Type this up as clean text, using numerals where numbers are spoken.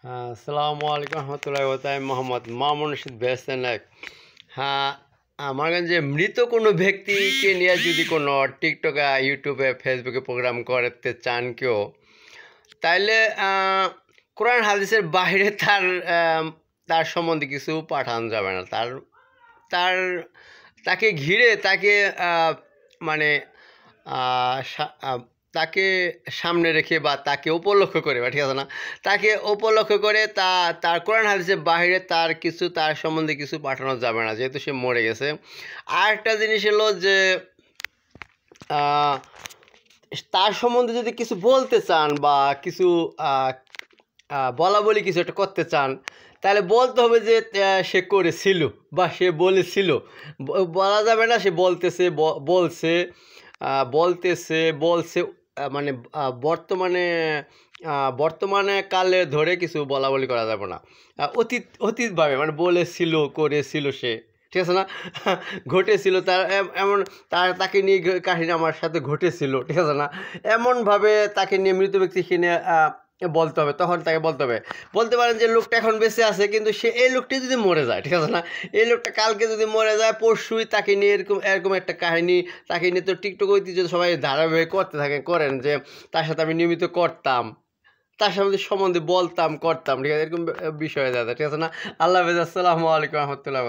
হ্যাঁ, আসসালামু আলাইকুম রহমতুল্লাহ তাই মোহাম্মদ মামুন রশিদ বেহসেন এক। হ্যাঁ, আমার কাছে মৃত কোনো ব্যক্তিকে নিয়ে যদি কোনো টিকটকে, ইউটিউবে, ফেসবুকে প্রোগ্রাম করতে চান কেউ, তাইলে কোরআন হাদিসের বাইরে তার সম্বন্ধে কিছু পাঠানো যাবে না। তার তাকে ঘিরে তাকে মানে তাকে সামনে রেখে বা তাকে উপলক্ষ করে, বা ঠিক আছে না, তাকে উপলক্ষ করে তার কোরআন হাদিসের বাইরে তার সম্বন্ধে কিছু পাঠানো যাবে না, যেহেতু সে মরে গেছে। আর একটা জিনিস হলো যে তার সম্বন্ধে যদি কিছু বলতে চান বা কিছু বলা বলি কিছু একটা করতে চান, তাহলে বলতে হবে যে সে করেছিল বা সে বলেছিল। বলা যাবে না সে বলছে বলছে মানে বর্তমানে বর্তমানে কালে ধরে কিছু বলা বলি করা যাবে না। অতীতভাবে মানে বলেছিল, করেছিল সে, ঠিক আছে না, ঘটেছিল তার এমন তাকে নিয়ে কাহিনী আমার সাথে ঘটেছিল, ঠিক আছে না, এমনভাবে তাকে নিয়ে, মৃত ব্যক্তিকে নিয়ে বলতে হবে। তখন তাকে বলতে পারেন যে লোকটা এখন বেঁচে আছে, কিন্তু এই লোকটি যদি মরে যায়, ঠিক আছে না, এই লোকটা কালকে যদি মরে যায়, পরশুই তাকে নিয়ে এরকম একটা কাহিনী, তাকে নিয়ে তো টিকটক ঐতিহ্য সবাই ধারাবাহিক করেন যে তার সাথে আমি নিয়মিত করতাম, তার সাথে সম্বন্ধে বলতাম, করতাম, ঠিক আছে, এরকম বিষয় দাদা, ঠিক আছে না। আল্লাহ হাফেজ, আসসালামু আলাইকুম রহমতুল্লাহ।